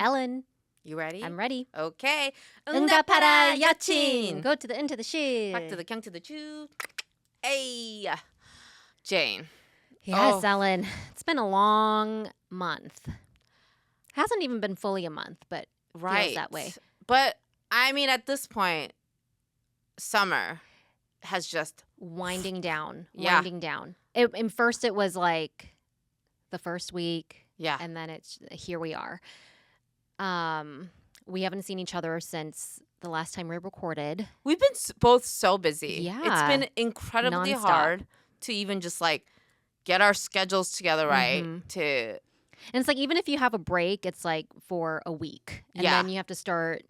Ellen. You ready? I'm ready. Okay. 응답하라 Yeochin. Go to the into the shit. Back to the kyung to the choo. Hey, Jane. Yes, Ellen. It's been a long month. Hasn't even been fully a month, but feels that way. But I mean, at this point, summer has just winding down. Yeah. Winding down. And first, it was like the first week. Yeah. And then it's here we are. We haven't seen each other since the last time we recorded. We've been both so busy. Yeah. It's been incredibly Nonstop. hard to even just like get our schedules together right to. And it's like, even if you have a break, it's like for a week. And Yeah. then you have to start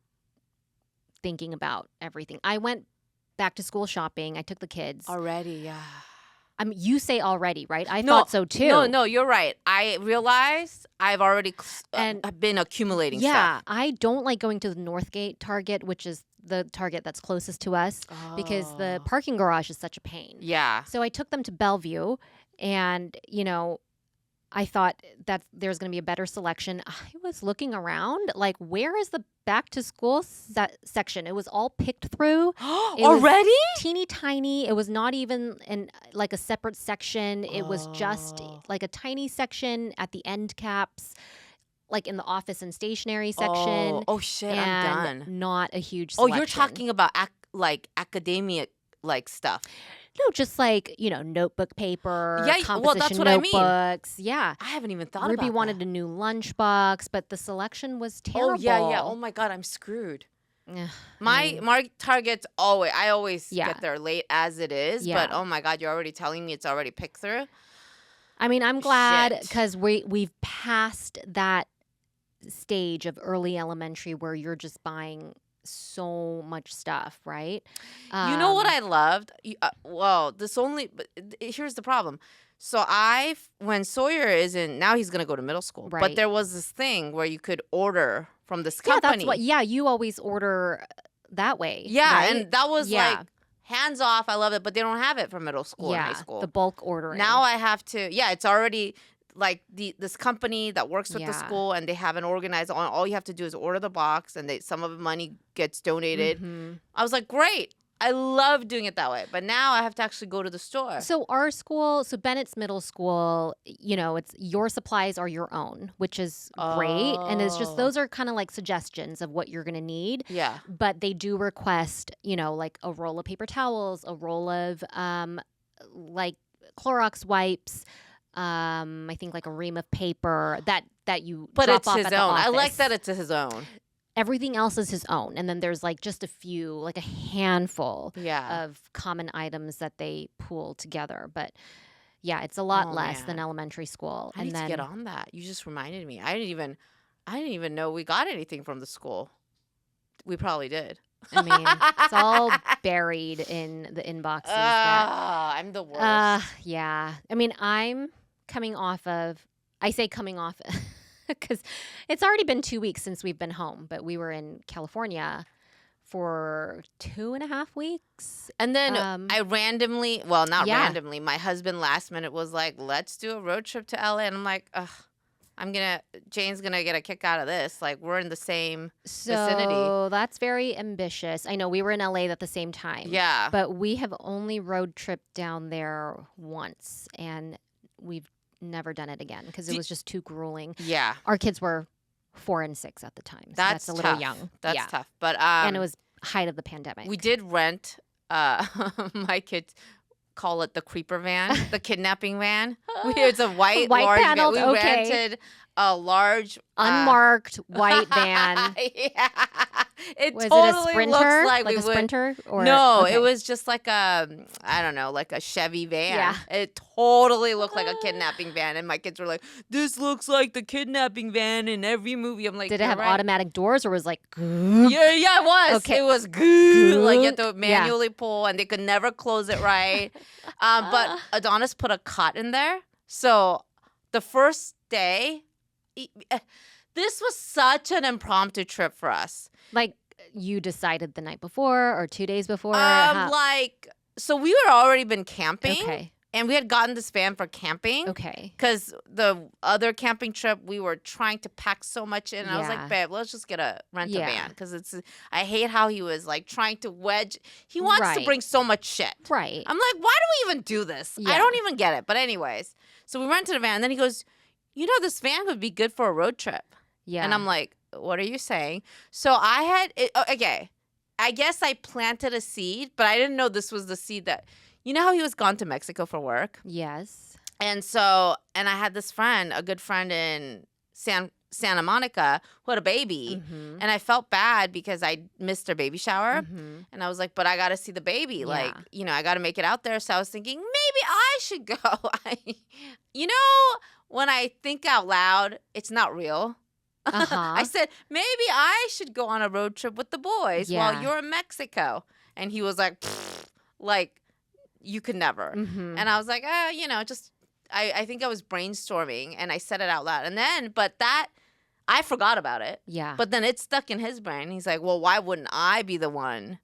thinking about everything. I went back to school shopping. I took the kids. Already, yeah. You say already, right? I thought so too. No, you're right. I realized I've already And- been accumulating Yeah, stuff. I don't like going to the Northgate Target, which is the Target that's closest to us, because the parking garage is such a pain. Yeah. So I took them to Bellevue, and, I thought that there's going to be a better selection. I was looking around, like, where is the back to school section? It was all picked through. It was Already? teeny tiny. It was not even in like a separate section. It was just like a tiny section at the end caps, like in the office and stationery section. Oh shit! and I'm done. Not a huge Oh, selection. you're talking about academia like stuff. No, just like, notebook paper, Yeah, composition well, that's what I mean. notebooks. Yeah. I haven't even thought Ruby about wanted that. a new lunchbox, but the selection was terrible. Oh yeah. Oh my god, I'm screwed. Ugh, My Target's I always Yeah. get there late as it is. Yeah. But oh my god, you're already telling me it's already picked through. I mean, I'm glad Shit. because we've passed that stage of early elementary where you're just buying so much stuff, right? You know what I loved? Here's the problem. So when Sawyer isn't, now he's going to go to middle school. But Right. there was this thing where you could order from this Yeah, company. you always order that way. Yeah, right? and that was Yeah. like hands off. I love it, but they don't have it for middle school and high school. the bulk ordering. Now I have to. Yeah, it's already like this company that works with the Yeah. school, and they have an organized. All you have to do is order the box, and some of the money gets donated. Mhm. I was like, great. I love doing it that way, but now I have to actually go to the store. So our school, Bennett's middle school, it's your supplies are your own, which is great. And it's just, Oh. those are kind of like suggestions of what you're going to need. Yeah. But they do request, like a roll of paper towels, a roll of like Clorox wipes, I think like a ream of paper that you But drop it's off his at the own. I like office. that it's his own. Everything else is his own. And then there's like just a few, like a handful Yeah. of common items that they pool together. But yeah, it's a lot Oh, less man. than elementary school. I need to get on that. You just reminded me. I didn't even know we got anything from the school. We probably did. I mean, it's all buried in the inboxes. I'm the worst. Yeah. I mean, I'm coming off of, I say coming off because it's already been 2 weeks since we've been home, but we were in California for 2.5 weeks. And then I randomly, well, not Yeah. randomly, my husband last minute was like, let's do a road trip to LA. And I'm like, ugh, Jane's going to get a kick out of this. Like, we're in the same vicinity. So that's very ambitious. I know we were in LA at the same time. Yeah. But we have only road tripped down there once, and we've never done it again because it was just too grueling. Yeah. Our kids were 4 and 6 at the time. So that's a little tough. young. That's yeah. tough. But And it was height of the pandemic. we did rent, my kids call it the creeper van, the kidnapping van. It's a white large paneled, van. We okay. rented a large Unmarked white van. Yeah. It Was totally it a Sprinter? looks like we a would. Sprinter? Or, No, okay. it was just like I don't know, like a Chevy van. Yeah. It totally looked like a kidnapping van. And my kids were like, this looks like the kidnapping van in every movie. I'm like, Did it have "You're right." automatic doors or was like, Yeah, it was. Okay. It was good. Like you had to Yeah. manually pull, and they could never close it right. But Adonis put a cot in there. So the first day, this was such an impromptu trip for us. like you decided the night before or 2 days before? So we were already been camping. Okay. And we had gotten this van for camping. Okay. Because the other camping trip, we were trying to pack so much in. And I was like, Yeah. babe, let's just rent a Yeah. van. Because I hate how he was like trying to wedge. He wants to Right. bring so much shit. Right. I'm like, why do we even do this? Yeah. I don't even get it. But anyways, so we rented a van. And then he goes, this van would be good for a road trip. Yeah. And I'm like, what are you saying? So I had, okay, I guess I planted a seed, but I didn't know this was the seed that, how he was gone to Mexico for work? Yes. And so, and I had this friend, a good friend in Santa Monica who had a baby. Mm-hmm. And I felt bad because I missed her baby shower. Mm-hmm. And I was like, but I got to see the baby. Yeah. Like, I got to make it out there. So I was thinking, maybe I should go. When I think out loud, it's not real. Uh-huh. I said, maybe I should go on a road trip with the boys while Yeah. you're in Mexico. And he was like, like, you could never. Mm-hmm. And I was like, just, I think I was brainstorming and I said it out loud. And then, I forgot about it. Yeah. But then it stuck in his brain. He's like, well, why wouldn't I be the one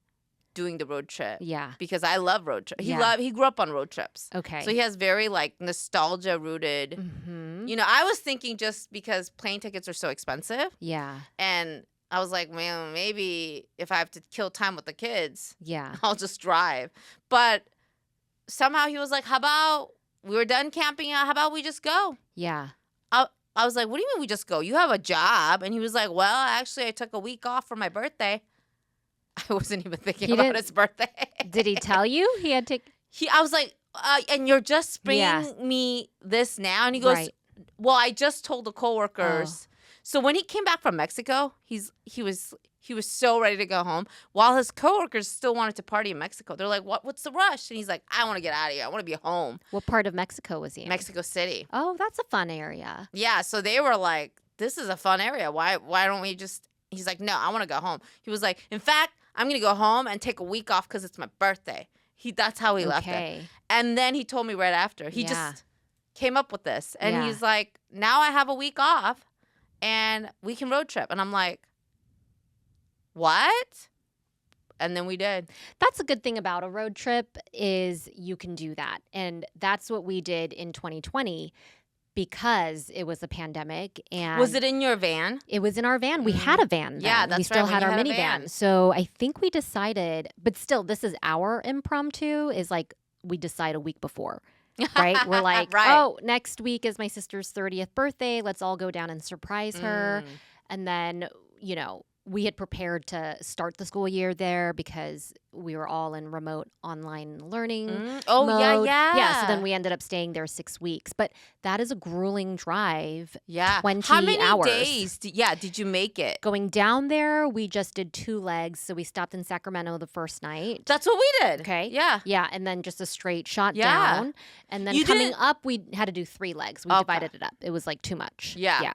doing the road trip? Yeah. Because I love road trips. Yeah. He grew up on road trips. Okay. So he has very like nostalgia rooted. Mm-hmm. I was thinking just because plane tickets are so expensive. Yeah. And I was like, man, maybe if I have to kill time with the kids, Yeah. I'll just drive. But somehow he was like, how about we were done camping out? How about we just go? Yeah. I was like, what do you mean we just go? You have a job. And he was like, well, actually, I took a week off for my birthday. I wasn't even thinking about his birthday. Did he tell you he had to? I was like, and you're just bringing Yeah. me this now? And he goes, Right. well, I just told the coworkers. So when he came back from Mexico, he was so ready to go home, while his coworkers still wanted to party in Mexico. They're like, what's the rush? And he's like, I want to get out of here. I want to be home. What part of Mexico was he in? Mexico City. Oh, that's a fun area. Yeah, so they were like, this is a fun area. Why don't we just... He's like, no, I want to go home. He was like, in fact, I'm going to go home and take a week off because it's my birthday. That's how he left it. Okay. And then he told me right after. He Yeah. just came up with this. And Yeah. he's like, now I have a week off and we can road trip. And I'm like, what? And then we did. That's a good thing about a road trip is you can do that. And that's what we did in 2020 because it was a pandemic. And Was it in your van? It was in our van. We had a van. Yeah, then. that's we still right, when had you our had a minivan. van. So I think we decided, but still, this is our impromptu. Is like we decide a week before, right? We're like, Right. oh, next week is my sister's 30th birthday. Let's all go down and surprise her. And then we had prepared to start the school year there because we were all in remote online learning Oh, mode. yeah. Yeah, so then we ended up staying there 6 weeks. But that is a grueling drive. Yeah. 20 How many hours. days did you make it? Going down there, we just did 2 legs. So we stopped in Sacramento the first night. That's what we did. Okay. Yeah. Yeah, and then just a straight shot Yeah. down. And then You coming didn't- up, we had to do 3 legs. We Okay. divided it up. It was like too much. Yeah.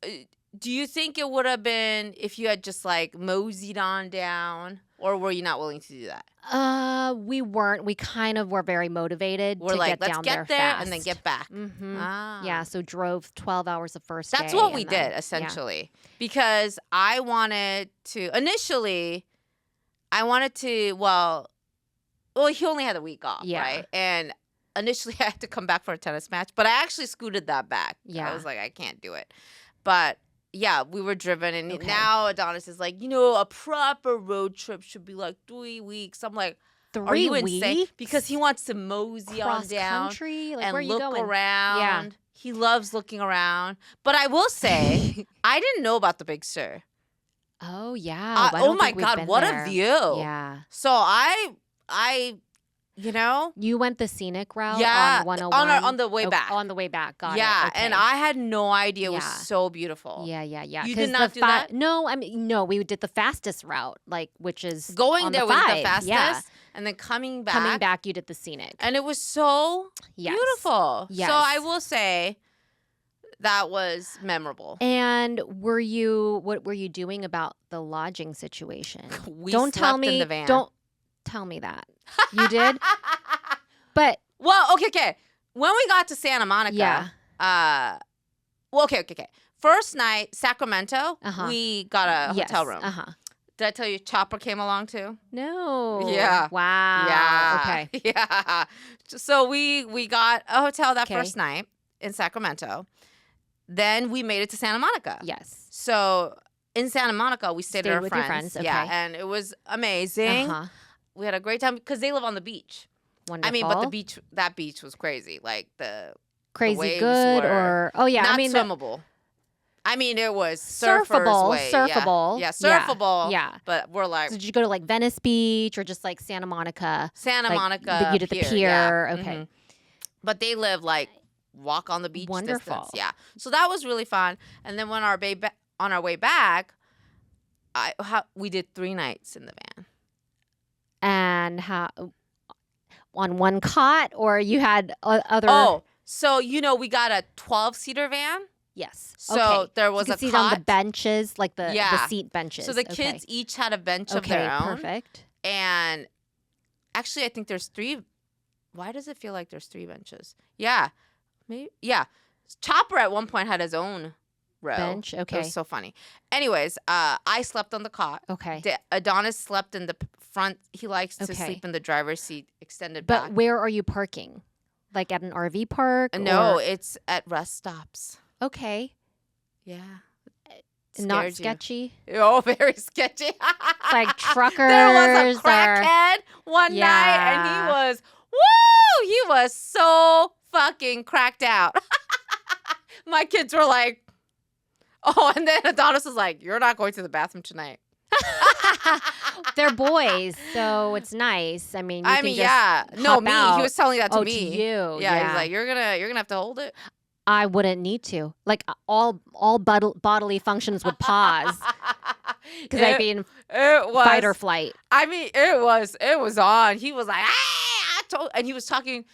Yeah. Do you think it would have been if you had just like moseyed on down, or were you not willing to do that? We weren't. We kind of were very motivated We're to like, get let's down get there fast. and then get back. Mm-hmm. Ah. Yeah, so drove 12 hours the first That's day. what we and then- did essentially, because I wanted to initially. I wanted to. Well, he only had a week off, Yeah. right? And initially, I had to come back for a tennis match, but I actually scooted that back. Yeah. I was like, I can't do it, but. Yeah, we were driven, and Okay. now Adonis is like, a proper road trip should be like 3 weeks. I'm like, 3 are you weeks? insane? Because he wants to mosey on Cross down country? Like, and where are you look going? around. Yeah. He loves looking around. But I will say, I didn't know about the Big Sur. Oh, yeah. I Oh don't my think we've God, been what there. a view! Yeah. So I, You went the scenic route Yeah, on 101? on the way back. On the way back. Got it. yeah, Okay. and I had no idea it was Yeah. so beautiful. Yeah. You 'Cause did not the do that? No, no, we did the fastest route, which is Going on there the was the 5. fastest, Yeah. and then coming back. Coming back, you did the scenic. And it was so Yes. beautiful. Yes. So I will say that was memorable. And what were you doing about the lodging situation? We Don't tell slept me. in the van. Don't tell me that. You did? But Well, okay. When we got to Santa Monica, yeah. okay. First night, Sacramento, Uh-huh. we got a Yes. hotel room. Uh-huh. Did I tell you Chopper came along too? No. Yeah. Wow. Yeah. Okay. Yeah. So we got a hotel that Okay. first night in Sacramento. Then we made it to Santa Monica. Yes. So in Santa Monica, we stayed at our with friends. your friends. Okay. Yeah, and it was amazing. Uh-huh. We had a great time because they live on the beach. Wonderful. I mean, but that beach was crazy. Like the crazy waves good were or not I mean swimmable. I mean, it was surfable, way. surfable. Yeah, surfable. Yeah. But we're like So did you go to like Venice Beach or just like Santa Monica? Santa like, Monica. You did the pier. Yeah. Okay. Mhm. But they live like walk on the beach Wonderful. distance. Yeah. So that was really fun. And then when on our way back, we did 3 nights in the van. And how on one cot or you had other? Oh, so we got a 12-seater van. Yes. So okay. there was you a could sit cot. on the benches, like the seat benches. So the kids each had a bench of their own. Perfect. And actually, I think there's 3. Why does it feel like there's 3 benches? Yeah. Maybe. Yeah. Chopper at one point had his own row. Bench. Okay. It was so funny. Anyways, I slept on the cot. Okay. Adonis slept in the front. He likes to Okay. sleep in the driver's seat, extended But back. where are you parking? Like at an RV park? No, or- it's at rest stops. Okay. Yeah. Not Scared you. sketchy. Oh, very sketchy. It's like truckers. There was a or- crackhead one night, and he was so fucking cracked out. My kids were like, oh, and then Adonis was like, you're not going to the bathroom tonight. They're boys, so it's nice. I mean, you can just No, hop me. out. He was telling that to Oh, me. to you. Yeah, he's like, you're gonna have to hold it. I wouldn't need to. Like all bodily functions would pause because I'd be in It was fight or flight. I mean, it was on. He was like, and he was talking.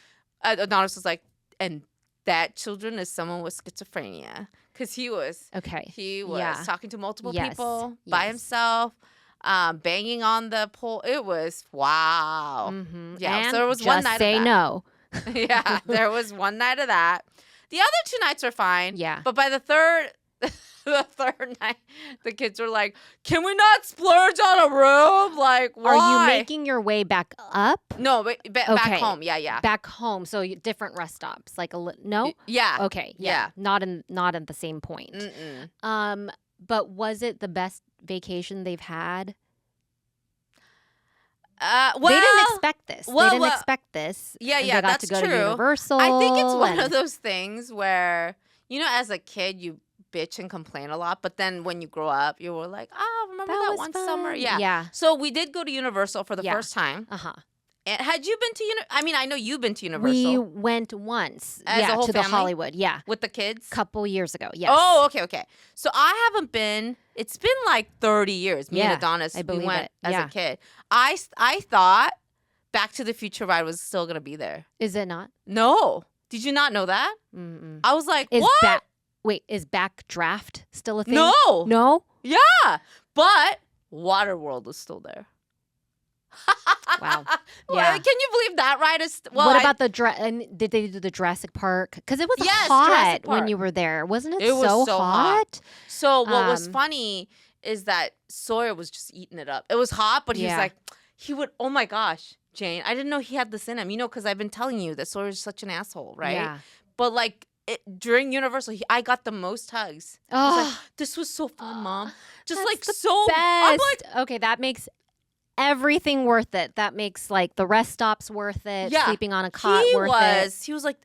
Adonis was like, and that children is someone with schizophrenia because he was talking to multiple people by himself, banging on the pole. It was wow. Mm-hmm. Yeah, and so there was just one night. Say of that. no. Yeah, there was one night of that. The other 2 nights are fine. Yeah. But by the third night, the kids were like, "Can we not splurge on a room? Like, why?" Are you making your way back up? No, back home. Yeah. Back home, so different rest stops. Like no. Yeah. Okay. Yeah. Not at the same point. Mm-mm. But was it the best vacation they've had? Well, they didn't expect this. They didn't well, expect this. Yeah, They got that's to go true. to Universal. I think it's one of those things where, as a kid, you bitch and complain a lot, but then when you grow up, you were like, oh, remember that was one fun. summer? Yeah. Yeah. So we did go to Universal for the first time. Uh-huh. And had you been to I mean, I know you've been to Universal. We went once. As a whole to family? the Hollywood. Yeah. With the kids? Couple years ago. Yes. Oh, okay. So I haven't been. It's been like 30 years. Me and Adonis, I believe we went it. as a kid. I thought Back to the Future ride was still gonna be there. Is it not? No. Did you not know that? Mm-mm. I was like, what? Is Backdraft still a thing? No. No? Yeah. But Waterworld is still there. Wow. Well, Yeah. can you believe that ride is? What about and did they do the Jurassic Park? Because it was Yes, hot Jurassic when Park. you were there, wasn't it? It was so hot. So what was Um, funny is that Sawyer was just eating it up. It was hot, but he was like, oh my gosh, Jane, I didn't know he had this in him. Because I've been telling you that Sawyer's such an asshole, right? Yeah. But like during Universal, I got the most hugs. Oh, He's like, this was so fun, Mom. Just that's like the so. best. I'm like, okay, that makes everything worth it. That makes like the rest stops worth it. Yeah. Sleeping on a cot worth it. He was like,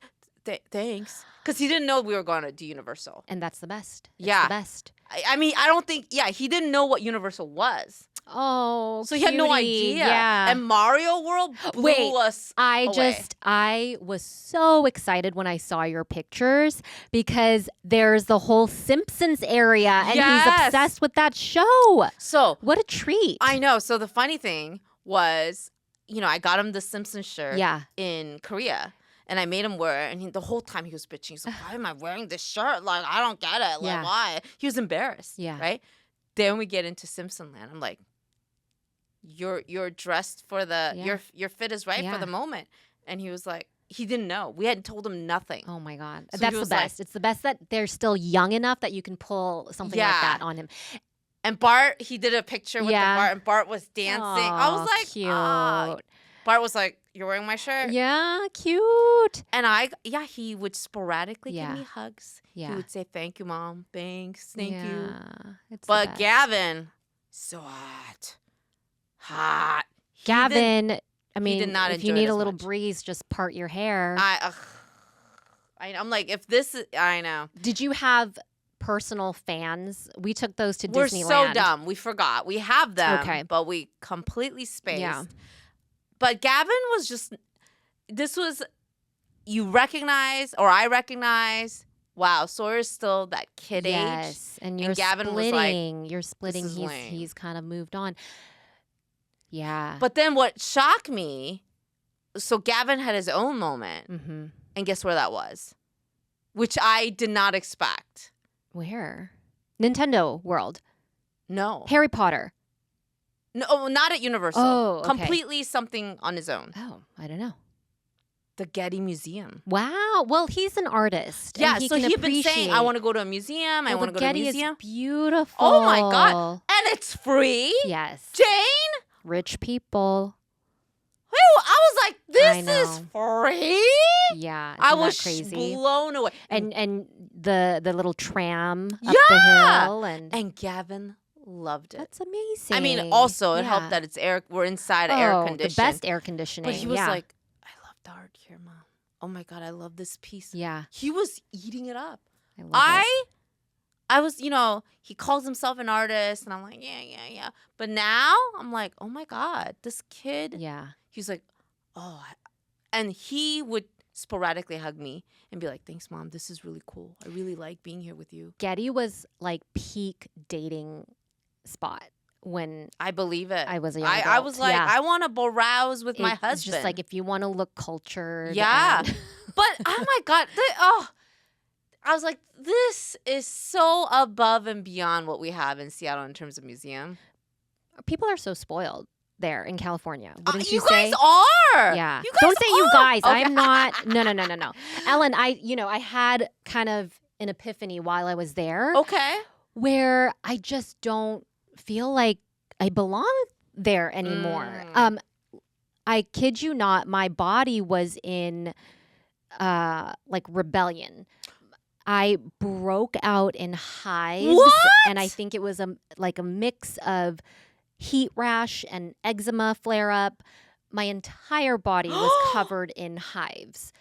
thanks, because he didn't know we were going to do Universal. And that's the best. It's Yeah. the best. I mean, I don't think. Yeah, he didn't know what Universal was. Oh, So he had no cutie. idea. Yeah. And Mario World blew us away. I was so excited when I saw your pictures because there's the whole Simpsons area and he's Yes. obsessed with that show. So What a treat. I know. So the funny thing was, I got him the Simpsons shirt Yeah. in Korea. And I made him wear it. And the whole time he was bitching. He's like, why am I wearing this shirt? Like, I don't get it. Like, Yeah. why? He was embarrassed. Yeah. Right? Then we get into Simpson Land. I'm like, you're dressed for the, your fit is right for the moment. And he was like, he didn't know. We hadn't told him nothing. Oh my God. So That's he the was best. It's the best that they're still young enough that you can pull something like Yeah. that on him. And Bart, he did a picture with the Bart, and Bart was dancing. I was like, cute. Bart was like, "You're wearing my shirt." Yeah, cute. And he would sporadically give me hugs. Yeah. He would say, "Thank you, Mom. Thanks. Thank you." It's But Gavin, so hot. Gavin, I mean, did not if you enjoy it need a as little much. breeze, just part your hair. I'm like, if this is, I know. Did you have personal fans? We took those to We're Disneyland. so dumb. We forgot. We have them, Okay. but we completely spaced. Yeah. But Gavin was just, this was, you recognize, or I recognize, wow, Sawyer's still that kid age. Yes, and you're Gavin splitting. was like, you're splitting. "This is lame." He's kind of moved on. Yeah. But then what shocked me, so Gavin had his own moment. Mm-hmm. And guess where that was? Which I did not expect. Where? Nintendo World. No. Harry Potter. No, not at Universal. Oh, okay. Completely something on his own. Oh, I don't know. The Getty Museum. Wow. Well, he's an artist. Yeah, and so he'd been saying, appreciate- I want to go to a museum. I want to go Getty to a museum. is beautiful. Oh my God. And it's free? Yes. Jane? Rich people. Whew, I was like, I this is know. free? Yeah. I isn't that was crazy. blown away. And the little tram up the Yeah. hill And Gavin loved it. that's amazing. I mean, also, it helped Yeah. that it's we're inside oh, air conditioned. the best air conditioning. But he was yeah. like, I love the art here, Mom. Oh my God, I love this piece. yeah, He was eating it up. I love it. I was, he calls himself an artist, and I'm like, yeah. But now I'm like, oh my God, this kid. Yeah. He's like, and he would sporadically hug me and be like, thanks, Mom. This is really cool. I really like being here with you. Getty was like peak dating spot when I believe it. I was a young I adult. was like, Yeah. I want to browse with my It's husband. just like if you want to look cultured. Yeah. and- But oh my God, I was like, this is so above and beyond what we have in Seattle in terms of museum. people are so spoiled there in California. Wouldn't You you say? guys are. Yeah. You guys Don't say you are. guys. Okay. I'm not. No. Ellen, I had kind of an epiphany while I was there Okay. where I just don't feel like I belong there anymore. I kid you not, my body was in like rebellion. I broke out in hives, What? and I think it was a mix of heat rash and eczema flare up. My entire body was covered in hives,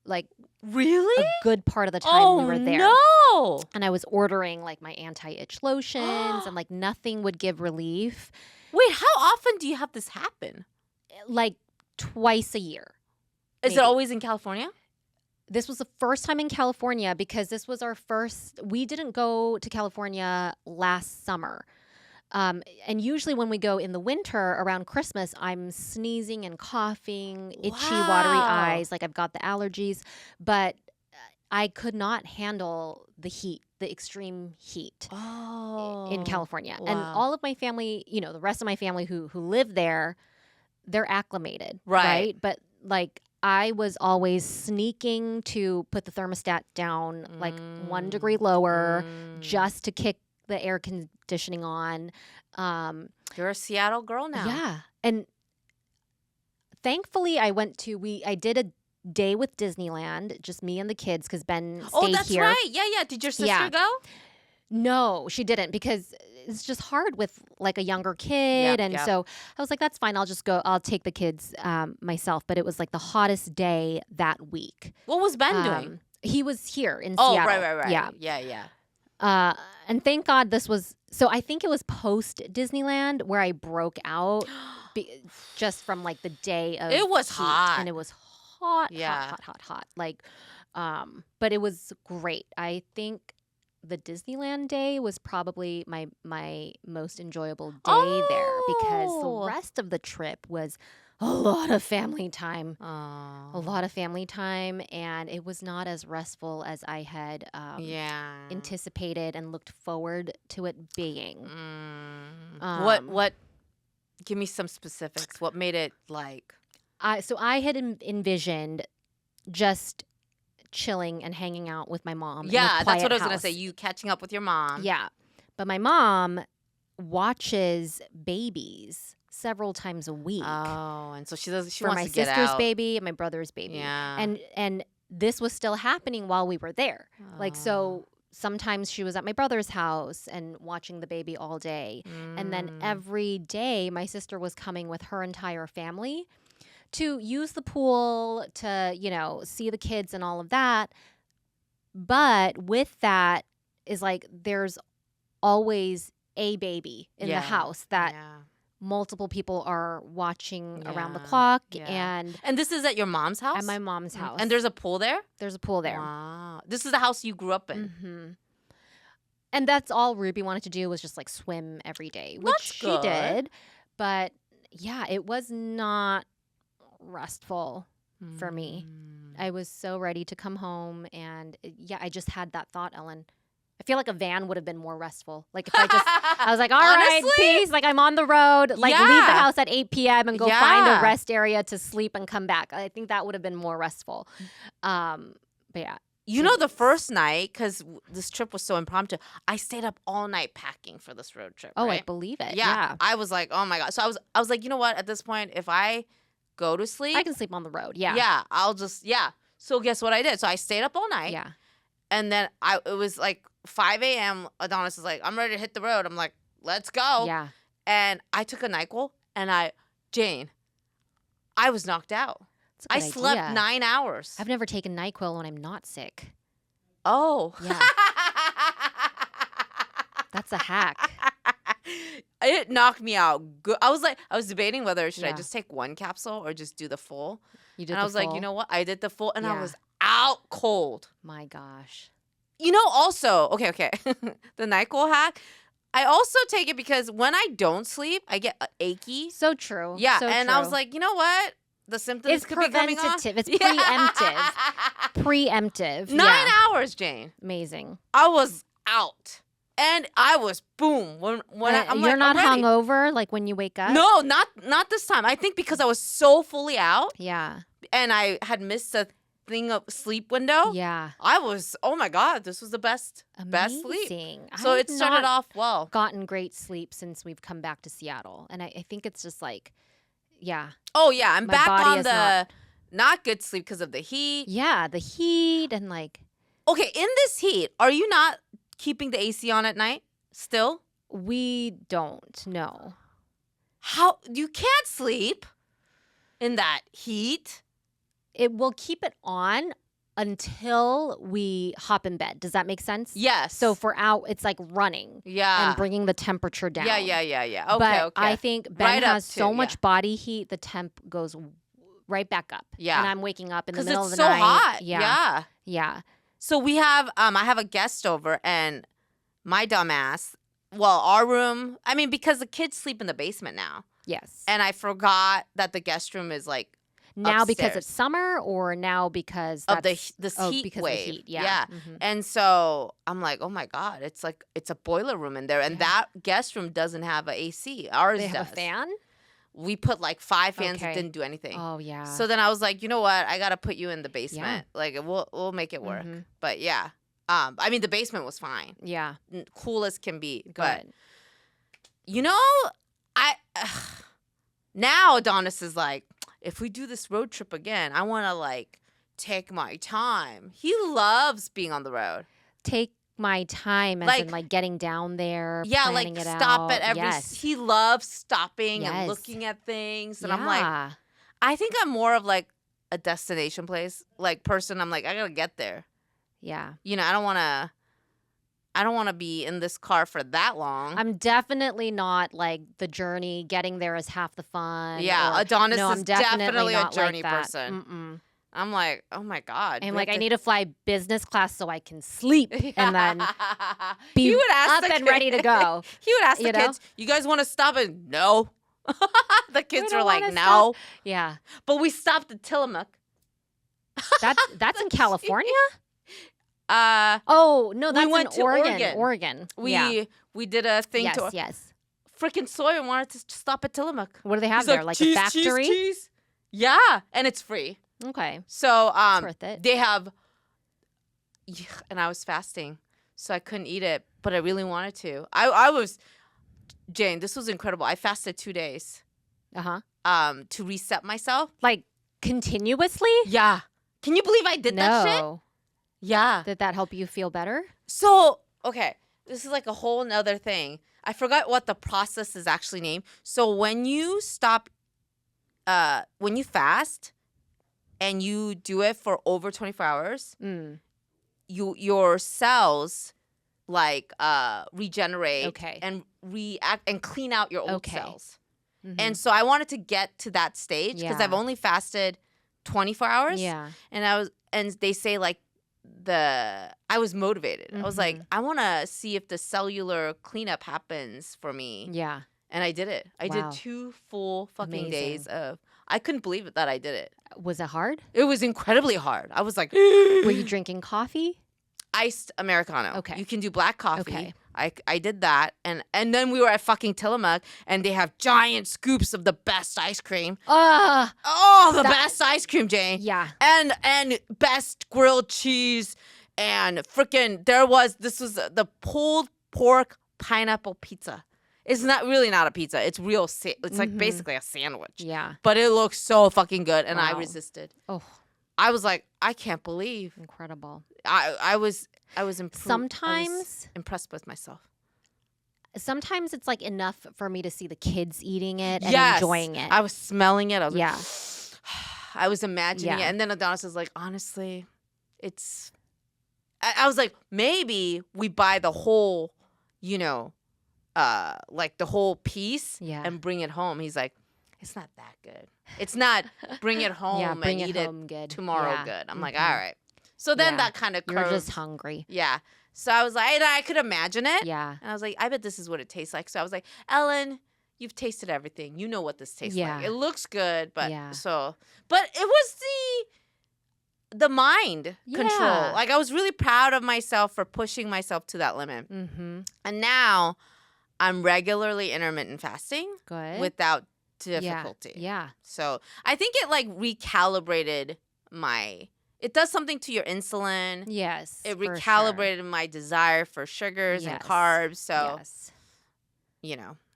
like Really? a good part of the time we were there. No. And I was ordering like my anti-itch lotions, and like nothing would give relief. Wait, how often do you have this happen? Like twice a year. Is it Maybe. always in California? This was the first time in California because this was our first. We didn't go to California last summer. And usually when we go in the winter around Christmas, I'm sneezing and coughing, itchy, watery Wow. eyes, like I've got the allergies. But I could not handle the heat, the extreme heat in California. And wow. all of my family, the rest of my family who live there, they're acclimated, Right. But like I was always sneaking to put the thermostat down like 1 degree lower just to kick the air conditioning on. You're a Seattle girl now. Yeah. And thankfully I did a day with Disneyland, just me and the kids because Ben stayed Oh, that's here. right. Yeah. Did your sister Yeah. go? No, she didn't because it's just hard with like a younger kid. And yep. so I was like, that's fine. I'll take the kids myself. But it was like the hottest day that week. What was Ben doing? He was here in Oh, Seattle. right. Yeah. Yeah. And thank God this was, so I think it was post Disneyland where I broke out just from like the day of It was heat. hot. And it was hot, Yeah. hot. Like, but it was great. I think the Disneyland day was probably my most enjoyable day there because Oh. the rest of the trip was a lot of family time. Oh. A lot of family time, and it was not as restful as I had Yeah. anticipated and looked forward to it being. What? Give me some specifics. What made it like? So I had envisioned just chilling and hanging out with my mom. in a Yeah, that's quiet what I was gonna house. say. You catching up with your mom. Yeah, but my mom watches babies several times a week Oh, and so she does. She for wants my to get sister's out. baby and my brother's baby. Yeah. And this was still happening while we were there. Like, so sometimes she was at my brother's house and watching the baby all day. And then every day my sister was coming with her entire family to use the pool, to, you know, see the kids and all of that. But with that is like there's always a baby in the house that multiple people are watching around the clock. And this is at your mom's house? At my mom's house. And there's a pool there? There's a pool there. Wow. This is the house you grew up in. Mm-hmm. And that's all Ruby wanted to do was just like swim every day, which she did. But yeah, it was not restful for me. I was so ready to come home. And yeah, I just had that thought, Ellen. I feel like a van would have been more restful. Like if I was like, all right, peace. Like I'm on the road. Like leave the house at 8 p.m. and go find a rest area to sleep and come back. I think that would have been more restful. But yeah. You know, the first night, because this trip was so impromptu, I stayed up all night packing for this road trip. Oh, right? I believe it. Yeah. I was like, oh my God. So I was like, you know what? At this point, if I go to sleep, I can sleep on the road. Yeah. Yeah. I'll just, So guess what I did? So I stayed up all night. Yeah. And then it was like 5 a.m. Adonis is like, I'm ready to hit the road. I'm like, let's go. Yeah. And I took a NyQuil and Jane, I was knocked out. I slept 9 hours. I've never taken NyQuil when I'm not sick. Oh. Yeah. That's a hack. It knocked me out. Good. I was debating whether should I just take one capsule or just do the full. You did and I was like, you know what? I did the full and I was out cold. My gosh. You know, also, okay. The NyQuil hack. I also take it because when I don't sleep, I get achy. So true. Yeah. So and true. I was like, you know what? The symptoms could be coming on. It's preemptive. Preemptive. 9 hours, Jane. Amazing. I was out. And I was boom. When you're not hungover like when you wake up? No, not this time. I think because I was so fully out. Yeah. And I had missed a thing of sleep window. Yeah. I was, oh my God, this was the best sleep. So it started off well. Gotten great sleep since we've come back to Seattle. And I think it's just like, yeah. Oh yeah, I'm back on the not good sleep because of the heat. Yeah, the heat and like. Okay, in this heat, are you not keeping the AC on at night still? We don't, no. How? You can't sleep in that heat? It will keep it on until we hop in bed. Does that make sense? Yes. So for out, it's like running. Yeah. And bringing the temperature down. Yeah. Okay, but I think Ben has so much body heat, the temp goes right back up. Yeah. And I'm waking up in the middle of the night. Because it's so hot. Yeah. Yeah. So we have, I have a guest over and my dumbass, our room, because the kids sleep in the basement now. Yes. And I forgot that the guest room is like now upstairs. Because it's summer or now because of this heat because wave. Of the heat. Yeah. Mm-hmm. And so I'm like, oh my God, it's a boiler room in there. And that guest room doesn't have an AC. Ours they does. have a fan? We put like 5 fans that didn't do anything. Oh yeah. So then I was like, you know what? I gotta put you in the basement. Yeah. Like we'll make it work. Mm-hmm. But yeah. The basement was fine. Yeah. Cool as can be. Good. But you know, now Adonis is like, if we do this road trip again, I wanna like take my time. He loves being on the road. Take my time as in like getting down there. Yeah, planning like it stop out. at every. Yes. He loves stopping and looking at things, and I'm like, I think I'm more of like a destination person. I'm like, I gotta get there. Yeah. You know, I don't want to be in this car for that long. I'm definitely not like the journey. Getting there is half the fun. Yeah, Adonis is definitely a journey like person. Mm-mm. I'm like, oh my God. I'm like, I need to fly business class so I can sleep and then be up and ready to go. He would ask the kids, you guys want to stop? And no. The kids were like, no. Stop. Yeah. But we stopped at Tillamook. That's in California? No, that's we went in Oregon. We did a thing to Yes. Freaking Sawyer wanted to stop at Tillamook. What do they have there? Like cheese, a factory? Cheese. Yeah, and it's free. Okay. So it's worth it. They have and I was fasting, so I couldn't eat it, but I really wanted to. I was Jane, this was incredible. I fasted 2 days to reset myself. Like continuously? Yeah. Can you believe I did that shit? No. Yeah. Did that help you feel better? So, okay, this is like a whole nother thing. I forgot what the process is actually named. So when you fast and you do it for over 24 hours, your cells like regenerate and react and clean out your old cells. And so I wanted to get to that stage because I've only fasted 24 hours. Yeah. And they say like I was motivated. I was like, I want to see if the cellular cleanup happens for me. Yeah. And I did it. I did 2 full fucking days of. I couldn't believe it that I did it. Was it hard? It was incredibly hard. I was like, were you drinking coffee? Iced Americano. Okay. You can do black coffee. Okay. I did that. And then we were at fucking Tillamook and they have giant scoops of the best ice cream. The best ice cream, Jane. Yeah. And best grilled cheese and freaking this was the pulled pork pineapple pizza. It's not a pizza. It's real. It's like basically a sandwich. Yeah. But it looks so fucking good and I resisted. Oh. I was like, I can't believe. Incredible. I was impressed. Sometimes I was impressed with myself. Sometimes it's like enough for me to see the kids eating it and Yes. enjoying it. I was smelling it. I was Yeah. like, I was imagining Yeah. it. And then Adonis was like, honestly, it's. I was like, maybe we buy the whole, like the whole piece and bring it home. He's like, it's not that good. It's not bring it home bring and it eat home it good. tomorrow Yeah. good. I'm like, all right. So then that kind of You're just hungry. Yeah. So I was like, and I could imagine it. Yeah. And I was like, I bet this is what it tastes like. So I was like, Ellen, you've tasted everything. You know what this tastes like. It looks good, but but it was the mind control. Like I was really proud of myself for pushing myself to that limit. And now I'm regularly intermittent fasting without difficulty. Yeah. So I think it like recalibrated it does something to your insulin. Yes. It recalibrated my desire for sugars and carbs. So,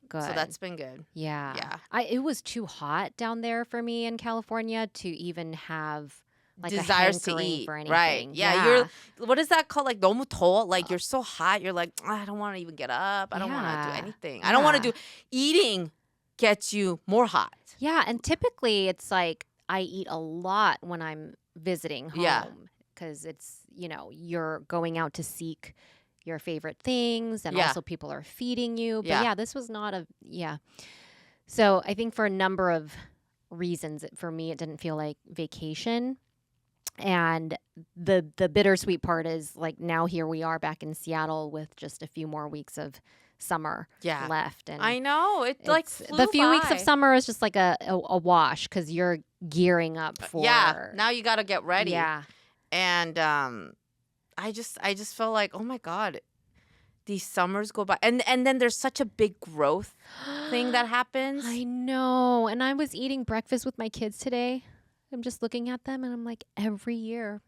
Good. So that's been good. Yeah. Yeah. It was too hot down there for me in California to even have like desires a to hankering eat. for anything. Right. Yeah. What is that called? Like 너무 더워? Like you're so hot. You're like, I don't want to even get up. I don't want to do anything. I don't want to do eating gets you more hot. Yeah. And typically it's like I eat a lot when I'm visiting home because it's, you're going out to seek your favorite things and also people are feeding you. But this was not So I think for a number of reasons, for me, it didn't feel like vacation. And the bittersweet part is like now here we are back in Seattle with just a few more weeks of summer left. And I know. It's like the few weeks of by. summer is just like a wash because you're gearing up for now you got to get ready. Yeah. And I just felt like, oh my God, these summers go by. And then there's such a big growth thing that happens. I know. And I was eating breakfast with my kids today. I'm just looking at them and I'm like, every year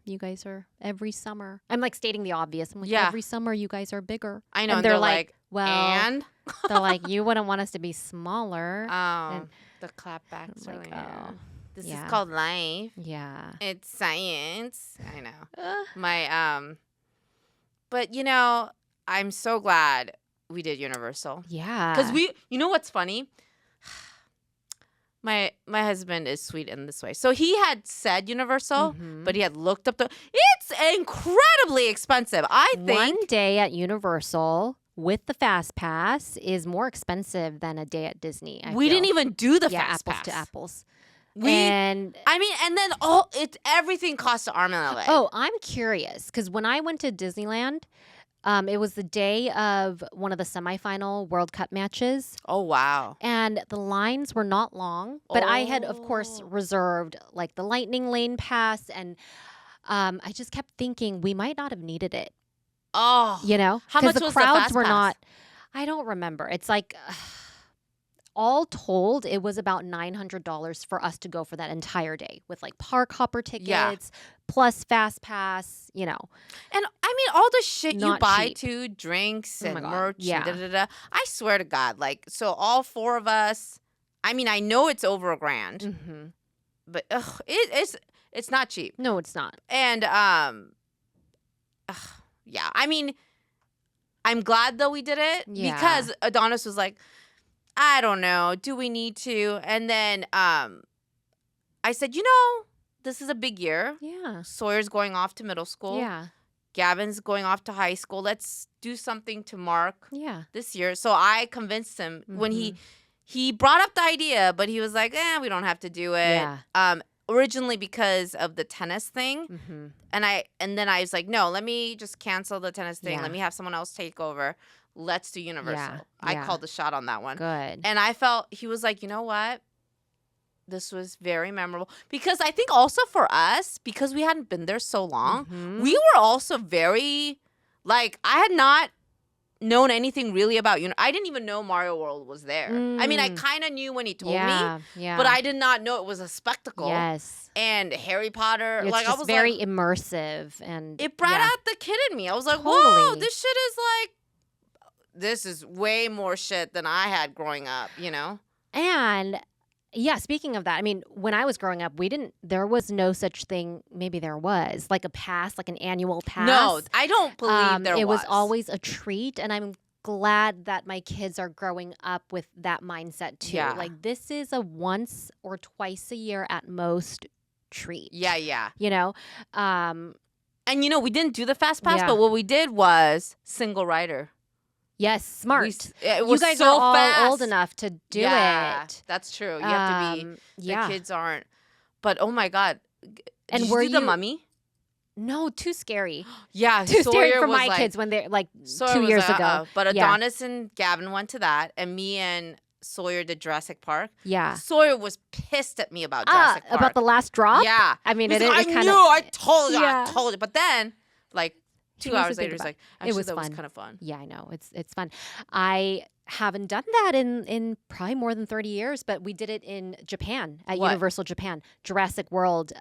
every summer. I'm like stating the obvious. I'm like, every summer you guys are bigger. I know. And they're like, well, and they're like, you wouldn't want us to be smaller. And the clapbacks are like, this is Yeah. called life. Yeah. It's science. I know. But I'm so glad we did Universal. Yeah. Because you know what's funny? My husband is sweet in this way. So he had said Universal, but he had looked up it's incredibly expensive. I think one day at Universal with the Fast Pass is more expensive than a day at Disney. We didn't even do the yeah, Fast apples Pass. to apples. And then everything costs an arm and a leg. Oh, I'm curious because when I went to Disneyland, it was the day of one of the semifinal World Cup matches. Oh, wow. And the lines were not long, but I had, of course, reserved like the Lightning Lane pass. And I just kept thinking we might not have needed it. Oh. How much the was crowds the Fast were Pass? not, I don't remember. It's like all told, it was about $900 for us to go for that entire day with like park hopper tickets plus fast pass, And I mean, all the shit you Not buy cheap. too, drinks Oh my and God. merch Yeah. and da-da-da. I swear to God, like, so all four of us, I mean, I know it's over $1,000, Mm-hmm. but it's not cheap. No, it's not. And, yeah, I mean, I'm glad though we did it Yeah. because Adonis was like, I don't know, do we need to? And then I said, this is a big year. Yeah. Sawyer's going off to middle school. Yeah. Gavin's going off to high school. Let's do something to mark Yeah. this year. So I convinced him when Mm-hmm. he brought up the idea, but he was like, we don't have to do it. Yeah. Originally because of the tennis thing. Mm-hmm. And then I was like, no, let me just cancel the tennis thing. Yeah. Let me have someone else take over. Let's do Universal. Yeah. I Yeah. called the shot on that one. Good. And I felt he was like, you know what? This was very memorable. Because I think also for us, because we hadn't been there so long, Mhm. we were also very, like, I had not known anything really about, I didn't even know Mario World was there. I mean, I Mm. kind of knew when he told me, Yeah. but I did not know it was a spectacle. Yes. And Harry Potter, It's like, I just was very like, immersive and it brought yeah. out the kid in me. I was like, whoa, Totally. this shit is like, this is way more shit than I had growing up, And yeah, speaking of that, I mean, when I was growing up, there was no such thing, maybe there was, like a pass, like an annual pass. No, I don't believe there it was. was always a treat, and I'm glad that my kids are growing up with that mindset too. Yeah. Like this is a once or twice a year at most treat. Yeah. Um, And we didn't do the fast pass, Yeah. but what we did was single rider. yes, smart. It You was guys so are all fast. old enough to do it. That's true. You have to be. Yeah. The kids aren't. But oh my God. And Did were you do the you- mummy? No, too scary. Yeah, Too scary Sawyer for was my like, kids when they're like Sawyer 2 was years like, ago. But Yeah. Adonis and Gavin went to that, and me and Sawyer did Jurassic Park. Yeah. Sawyer was pissed at me about Jurassic Park. About the last drop? Yeah. I mean, He's it like, kind I knew. of. I told you. Yeah. I told you. But then, like, 2 He was a hours big later, he's about- like, actually, was that was fun. kind of fun. Yeah, I know. It's fun. I haven't done that in probably more than 30 years, but we did it in Japan at What? Universal Japan, Jurassic World.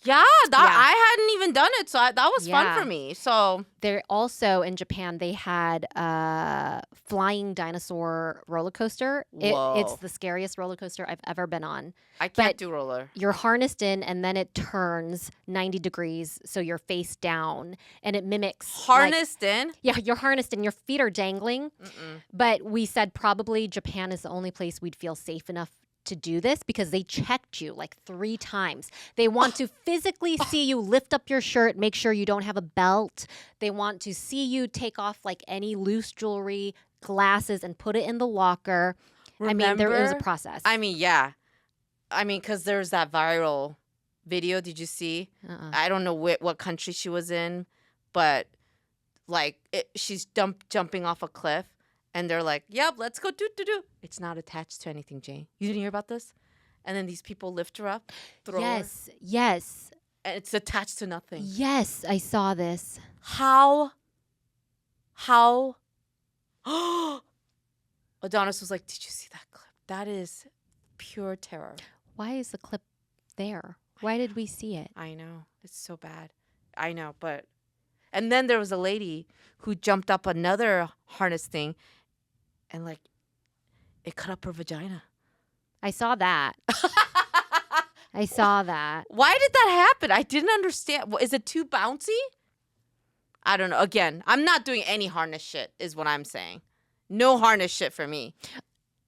Yeah, I hadn't even done it, so that was fun Yeah. for me. So They're also in Japan. They had a flying dinosaur roller coaster. It's Whoa. the scariest roller coaster I've ever been on. I can't But- do roller. You're harnessed in, and then it turns 90 degrees, so you're face down, and it mimics Harnessed in. Yeah, you're harnessed and your feet are dangling. Mm-mm. But we said probably Japan is the only place we'd feel safe enough to do this because they checked you like 3 times. They want to physically see you lift up your shirt, make sure you don't have a belt. They want to see you take off like any loose jewelry, glasses, and put it in the locker. I mean, there is a Remember? process. I mean, yeah. I mean, because there's that viral video. Did you see? Uh-uh. I don't know what country she was in, but like she's jumping off a cliff, and they're like, "Yep, let's go do." It's not attached to anything, Jane. You didn't hear about this? And then these people lift her up, throw her, Yes. and it's attached to nothing. Yes, I saw this. How? Adonis was like, "Did you see that clip? That is pure terror." Why is the clip there? Why did we see it? I know. It's so bad. I know, but and then there was a lady who jumped up another harness thing and like it cut up her vagina. I saw that. I saw that. Why did that happen? I didn't understand. Is it too bouncy? I don't know. Again, I'm not doing any harness shit is what I'm saying. No harness shit for me.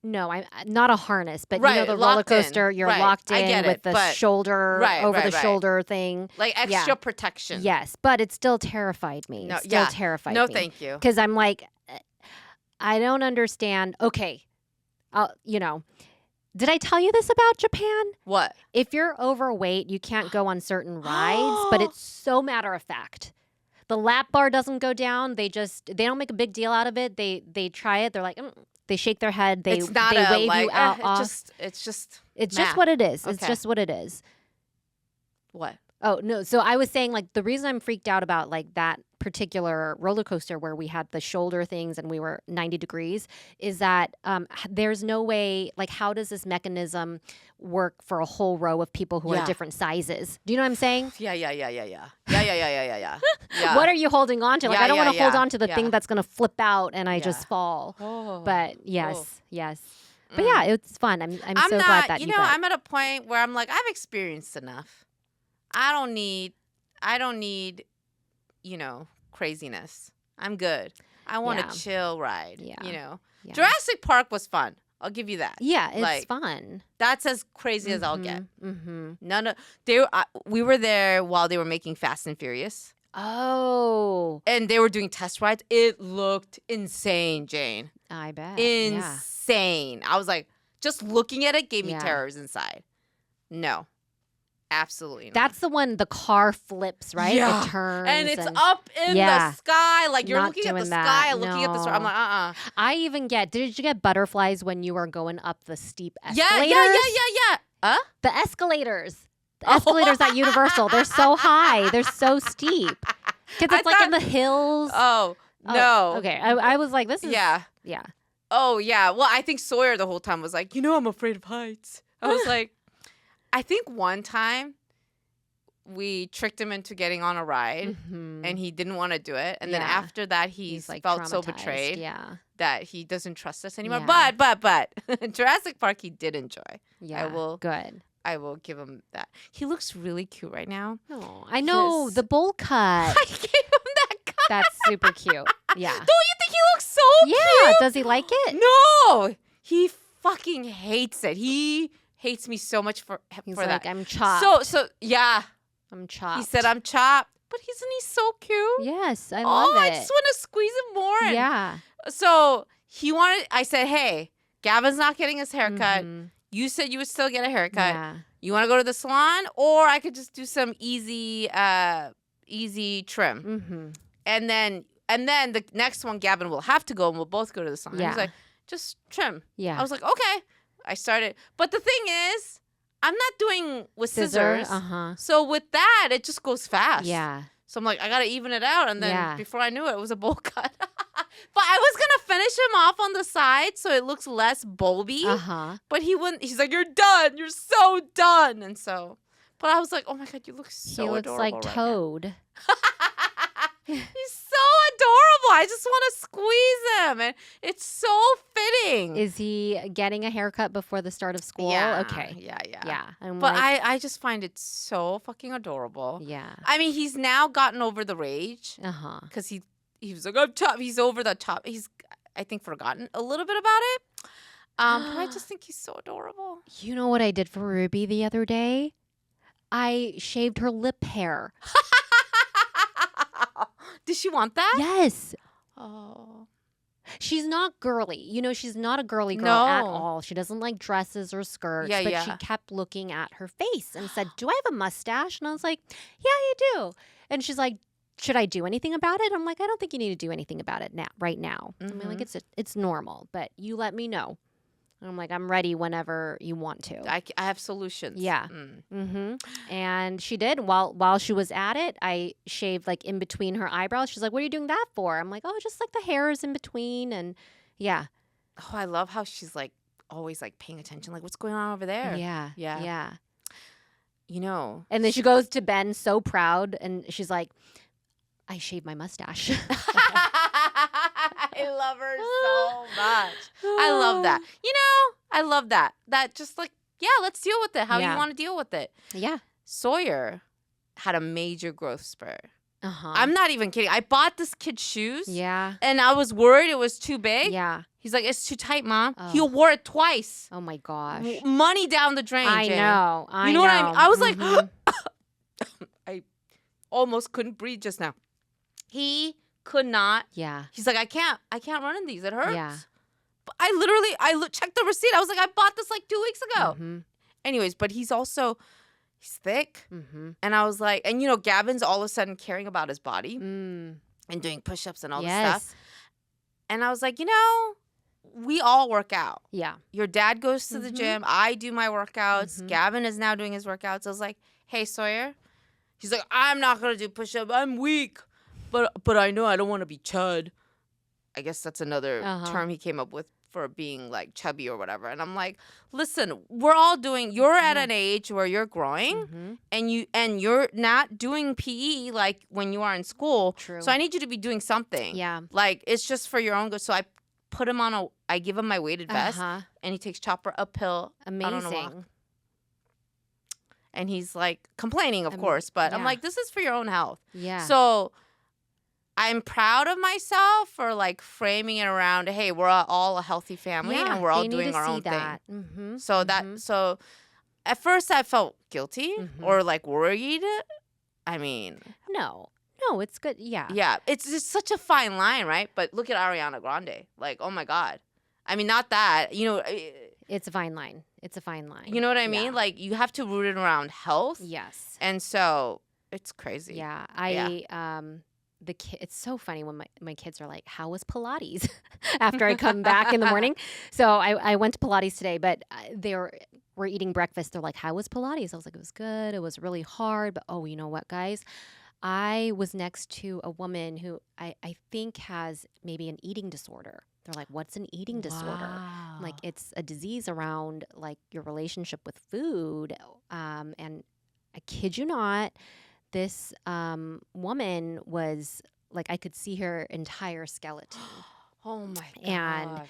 No, I'm not a harness, but you Right, know the roller locked in. coaster. You're Right, locked I in get with it, the but- shoulder Right, over right, the right. shoulder thing. Like extra Yeah. protection. Yes, but it still terrified me. No, It still yeah. terrified No, me. thank you. Because I'm like, I don't understand. Okay, did I tell you this about Japan? What? If you're overweight, you can't go on certain rides, but it's so matter of fact. The lap bar doesn't go down. They don't make a big deal out of it. They try it. They're like, they shake their head. They It's not they a wave like you out. it's just It's math. just what it is. It's Okay. just what it is. What? Oh, no. So I was saying, like, the reason I'm freaked out about, like, that particular roller coaster where we had the shoulder things and we were 90 degrees is that there's no way, like, how does this mechanism work for a whole row of people who are Yeah. different sizes? Do you know what I'm saying? Yeah. Yeah. What are you holding on to? Like, Yeah, I don't want to hold yeah, on to the yeah. thing that's going to flip out and I Yeah. just fall. Oh. But yes, Oh. yes. But yeah, it's fun. I'm so not, glad that you you know, got. I'm at a point where I'm like, I've experienced enough. I don't need, you know, craziness. I'm good. I want Yeah. a chill ride. Yeah. You know, Yeah. Jurassic Park was fun. I'll give you that. Yeah, it's like, fun. That's as crazy as I'll get. Mm-hmm. None of we were there while they were making Fast and Furious, Oh, and they were doing test rides. It looked insane, Jane. I bet. Yeah. Insane. I was like, just looking at it gave me Yeah. terrors inside. No, absolutely not. That's the one the car flips, right? Yeah. It turns. And it's up in the sky. Like, you're Not looking at the doing that. sky and looking at the star. I'm No. like, I even did you get butterflies when you were going up the steep Yeah. escalators? The escalators. The Oh. escalators at Universal. They're so high. They're so steep. Because I it's like in thought- the hills. Oh, no. Okay. I was like, this is. Yeah. Yeah. Oh, yeah. Well, I think Sawyer the whole time was like, I'm afraid of heights. I was like, I think one time we tricked him into getting on a ride Mhm. and he didn't want to do it. And then Yeah. after that, He's like felt so traumatized. betrayed Yeah. that he doesn't trust us anymore. Yeah. But Jurassic Park, he did enjoy. Yeah. will- Good. I will give him that. He looks really cute right now. Oh, I know. Yes. The bowl cut. I gave him that cut. That's super cute. Yeah. Don't you think he looks so Yeah. cute? Does he like it? No, he fucking hates it. He hates me so much for He's for like, that. I'm chopped. So yeah, I'm chopped. he said I'm chopped, but isn't he so cute? Yes, I love I it. just want to squeeze him more. And Yeah. So he wanted. I said, hey, Gavin's not getting his haircut. Mhm. You said you would still get a haircut. Yeah. You want to go to the salon, or I could just do some easy trim. Mm-hmm. And then the next one, Gavin will have to go, and we'll both go to the salon. Yeah. He's like, just trim. Yeah. I was like, okay. I started, but the thing is, I'm not doing with scissors. Uh-huh. So with that, it just goes fast. Yeah. So I'm like, I gotta even it out, and then Yeah. before I knew it, it was a bowl cut. But I was gonna finish him off on the side so it looks less bulby. Uh-huh. But he wouldn't. He's like, you're done. You're so done. And so, but I was like, oh my god, you look so He looks adorable like right now. Toad. He's so adorable. I just want to squeeze him, and it's so fitting. Is he getting a haircut before the start of school? Yeah. Okay. Yeah. Yeah. I'm But like, I just find it so fucking adorable. yeah. I mean, he's now gotten over the rage Uh-huh. because he was like, I'm tough. He's over the top. He's, I think, forgotten a little bit about it. But I just think he's so adorable. You know what I did for Ruby the other day? I shaved her lip hair. Did she want that? Yes. Oh. She's not girly. You know, she's not a girly girl at No. all. She doesn't like dresses or skirts. Yeah, but yeah. she kept looking at her face and said, "Do I have a mustache?" And I was like, "Yeah, you do." And she's like, "Should I do anything about it?" I'm like, "I don't think you need to do anything about it now, right now. I mean, like Mhm. it's normal, but you let me know." And I'm like, "I'm ready whenever you want to." I have solutions. Yeah. Mm. Mm-hmm. And she did. While she was at it, I shaved like in between her eyebrows. She's like, "What are you doing that for?" I'm like, "Oh, just like the hairs in between." And yeah, Oh, I love how she's like always like paying attention. Like, what's going on over there? yeah, Yeah. yeah. You know. And then she goes to Ben so proud, and she's like, "I shaved my mustache." I love her so much. I love that. You know, I love that. That just like, yeah, let's deal with it. How Yeah. you want to deal with it. Yeah. Sawyer had a major growth spurt. Uh-huh. I'm not even kidding. I bought this kid shoes. Yeah. And I was worried it was too big. Yeah. He's like, it's too tight, Mom. Oh. He wore it twice. Oh my gosh. Money down the drain. I Jane. know. I You know what I mean? I was like, Mhm. I almost couldn't breathe just now. He could not. Yeah. He's like, I can't run in these. It hurts. Yeah. But I literally, checked the receipt. I was like, I bought this like 2 weeks ago. Mm-hmm. Anyways, but he's thick. Mm-hmm. And I was like, and you know, Gavin's all of a sudden caring about his body Mm. and doing push-ups and all this Yes. stuff. And I was like, you know, we all work out. Yeah. Your dad goes to the Mhm. gym. I do my workouts. Mhm. Gavin is now doing his workouts. I was like, hey, Sawyer. He's like, I'm not going to do push-ups. I'm weak. but I know I don't want to be chud. I guess that's another Uh-huh. term he came up with for being like chubby or whatever. And I'm like, listen, we're all doing. You're at Yeah. an age where you're growing, Mm-hmm. and you're not doing PE like when you are in school. True. So I need you to be doing something. Yeah. Like it's just for your own good. So I give him my weighted vest, Uh-huh. and he takes Chopper uphill out on a walk. Amazing. And he's like complaining, of course, but I'm yeah. like, this is for your own health. Yeah. So I'm proud of myself for like framing it around, hey, we're all a healthy family yeah, and we're all they need doing to our see own that. thing. Mm-hmm. So so at first I felt guilty Mhm. or like worried. I mean, No, it's good. Yeah. yeah, it's just such a fine line, right? But look at Ariana Grande. Like, oh my God. I mean, not that, It's a fine line. It's a fine line. you know what I mean? Yeah. Like you have to root it around health. Yes. And so it's crazy. Yeah. It's so funny when my kids are like, how was Pilates after I come back in the morning? So I went to Pilates today, but we're eating breakfast. They're like, how was Pilates? I was like, it was good. It was really hard. But you know what, guys? I was next to a woman who I think has maybe an eating disorder. They're like, what's an eating disorder? I'm like, it's a disease around like your relationship with food. And I kid you not, this woman was like, I could see her entire skeleton. Oh my gosh. And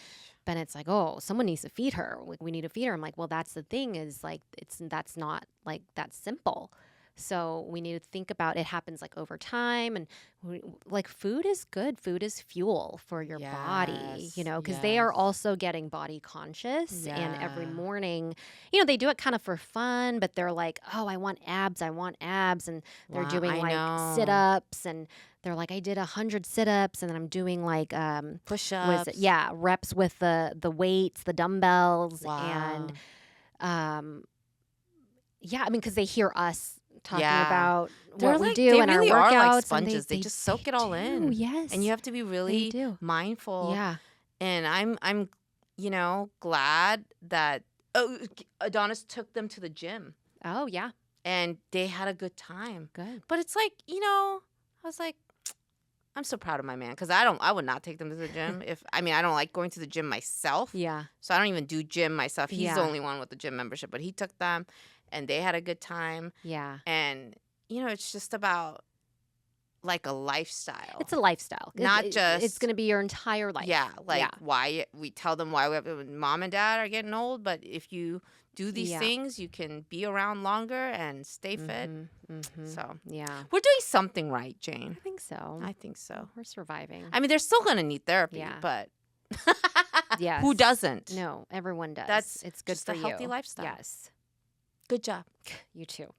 Bennett's like, oh, someone needs to feed her. Like, we need to feed her. I'm like, well, that's the thing is like, that's not like that simple. So we need to think about it happens like over time, and like food is good. Food is fuel for your body, because they are also getting body conscious. And every morning, they do it kind of for fun, but they're like, oh, I want abs. And they're doing like sit-ups, and they're like, I did 100 sit-ups, and then I'm doing like push-ups. Reps with the weights, the dumbbells. Wow. And yeah, I mean, because they hear us talking about They're what we like, do they and really our are workouts. like sponges. They just soak it all in. Yes. And you have to be really mindful. Yeah. And I'm glad that Adonis took them to the gym. Oh, yeah. And they had a good time. Good. But it's like, I was like, I'm so proud of my man because I would not take them to the gym I don't like going to the gym myself. Yeah. So I don't even do gym myself. He's Yeah. the only one with the gym membership, but he took them and they had a good time. Yeah. And, it's just about like a lifestyle. It's a lifestyle. Not just. It's going to be your entire life. Yeah. Why we tell them why mom and dad are getting old, but if you do these things, you can be around longer and stay fit. Mm-hmm. So yeah, we're doing something right, Jane. I think so. I think so. We're surviving. I mean, they're still going to need therapy, Yeah. but yes. who doesn't? No, everyone does. That's it's good just for a healthy you. lifestyle. Yes. Good job. You too.